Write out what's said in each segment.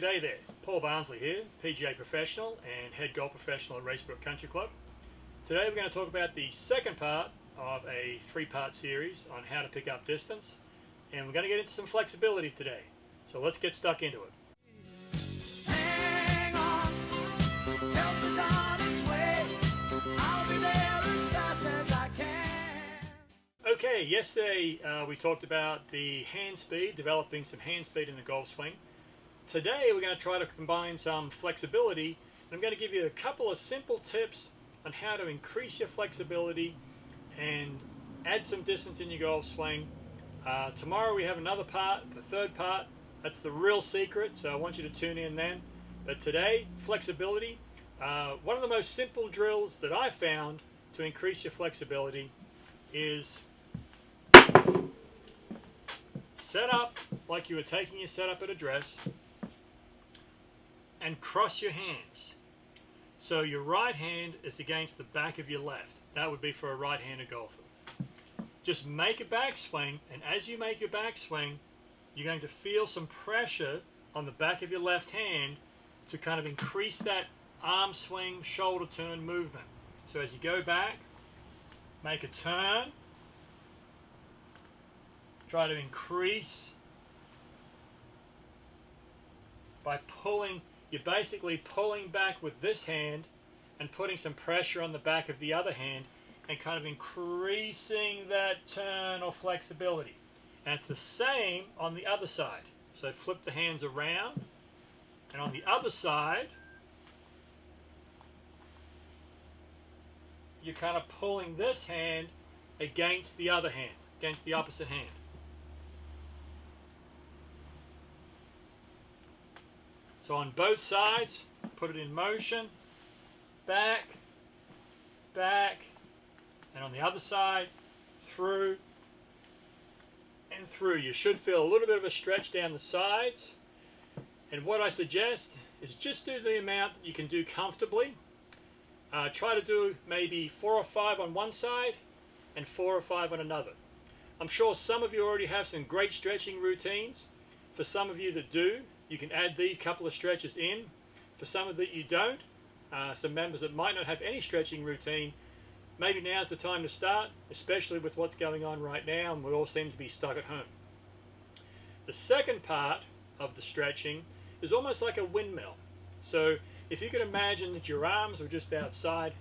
G'day there, Paul Barnsley here, PGA professional and head golf professional at Racebrook Country Club. Today we're going to talk about the second part of a three-part series on how to pick up distance, and we're going to get into some flexibility today. So let's get stuck into it. Hang on, help is on its way. I'll be there as fast as I can. Okay, yesterday we talked about the hand speed, developing some hand speed in the golf swing. Today we're going to try to combine some flexibility, and I'm going to give you a couple of simple tips on how to increase your flexibility and add some distance in your golf swing. Tomorrow we have another part, the third part. That's the real secret, so I want you to tune in then. But today, flexibility. One of the most simple drills that I found to increase your flexibility is set up like you were taking your setup at a dress and cross your hands. So your right hand is against the back of your left. That would be for a right-handed golfer. Just make a backswing, and as you make your backswing, you're going to feel some pressure on the back of your left hand to kind of increase that arm swing, shoulder turn movement. So as you go back, make a turn, try to increase by pulling. You're basically pulling back with this hand and putting some pressure on the back of the other hand and kind of increasing that turn or flexibility. And it's the same on the other side. So flip the hands around, and on the other side, you're kind of pulling this hand against the other hand, against the opposite hand. So on both sides, put it in motion, back, back, and on the other side, through, and through. You should feel a little bit of a stretch down the sides. And what I suggest is just do the amount that you can do comfortably. Try to do maybe 4 or 5 on one side and 4 or 5 on another. I'm sure some of you already have some great stretching routines. For some of you that do, you can add these couple of stretches in. For some of that you don't, some members that might not have any stretching routine, maybe now's the time to start, especially with what's going on right now and we all seem to be stuck at home. The second part of the stretching is almost like a windmill. So if you could imagine that your arms are just outside,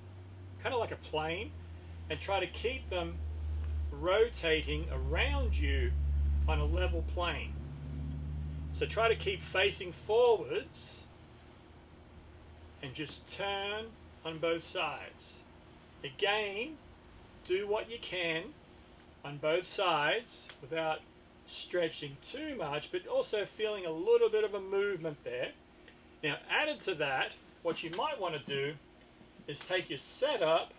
kind of like a plane, and try to keep them rotating around you on a level plane. So try to keep facing forwards and just turn on both sides. Again, do what you can on both sides without stretching too much, but also feeling a little bit of a movement there. Now, added to that, what you might want to do is take your setup,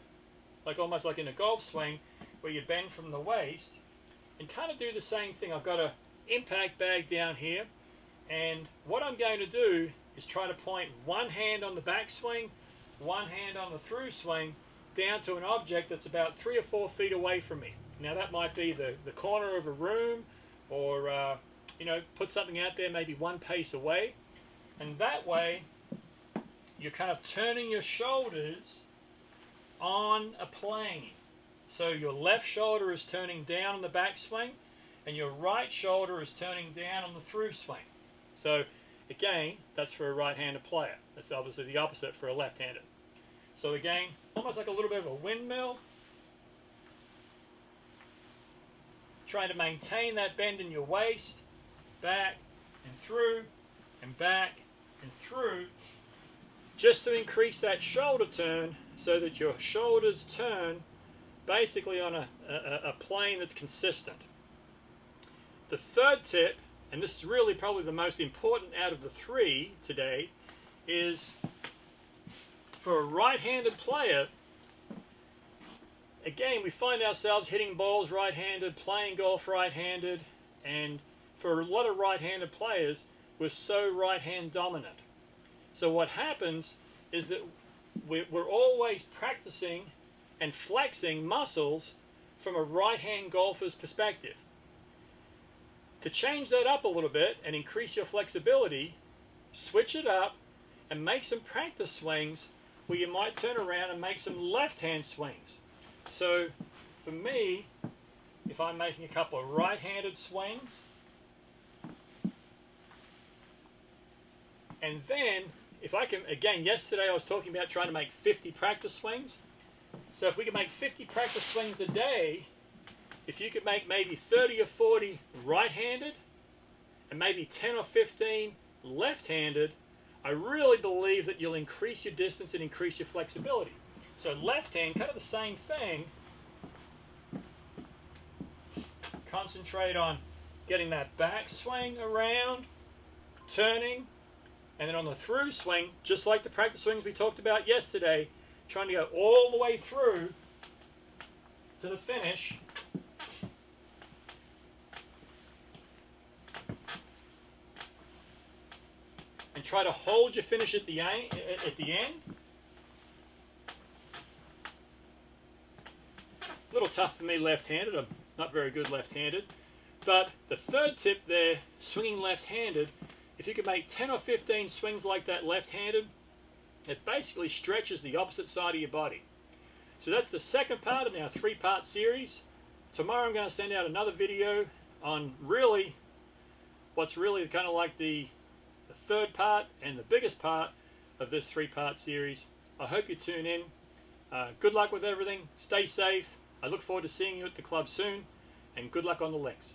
like almost like in a golf swing, where you bend from the waist, and kind of do the same thing. I've got an impact bag down here, and what I'm going to do is try to point one hand on the backswing, one hand on the through swing, down to an object that's about 3 or 4 feet away from me. Now that might be the corner of a room, or put something out there maybe 1 pace away, and that way you're kind of turning your shoulders on a plane. So your left shoulder is turning down on the backswing, and your right shoulder is turning down on the through swing. So again, that's for a right-handed player. That's obviously the opposite for a left-handed. So again, almost like a little bit of a windmill. Trying to maintain that bend in your waist, back and through, and back and through, just to increase that shoulder turn so that your shoulders turn basically on a plane that's consistent. The third tip, and this is really probably the most important out of the 3 today, is for a right-handed player. Again, we find ourselves hitting balls right-handed, playing golf right-handed, and for a lot of right-handed players, we're so right-hand dominant. So what happens is that we're always practicing and flexing muscles from a right-hand golfer's perspective. To change that up a little bit and increase your flexibility, switch it up and make some practice swings where you might turn around and make some left-hand swings. So for me, if I'm making a couple of right-handed swings, and then if I can, again, yesterday I was talking about trying to make 50 practice swings. So if we could make 50 practice swings a day, if you could make maybe 30 or 40 right-handed and maybe 10 or 15 left-handed, I really believe that you'll increase your distance and increase your flexibility. So left hand, kind of the same thing. Concentrate on getting that back swing around, turning, and then on the through swing, just like the practice swings we talked about yesterday, trying to go all the way through to the finish. And try to hold your finish at the end. A little tough for me left-handed. I'm not very good left-handed. But the third tip there, swinging left-handed, if you could make 10 or 15 swings like that left-handed, it basically stretches the opposite side of your body. So that's the second part of our 3-part series. Tomorrow I'm going to send out another video on really what's really kind of like the third part and the biggest part of this 3-part series. I hope you tune in. Good luck with everything. Stay safe. I look forward to seeing you at the club soon. And good luck on the links.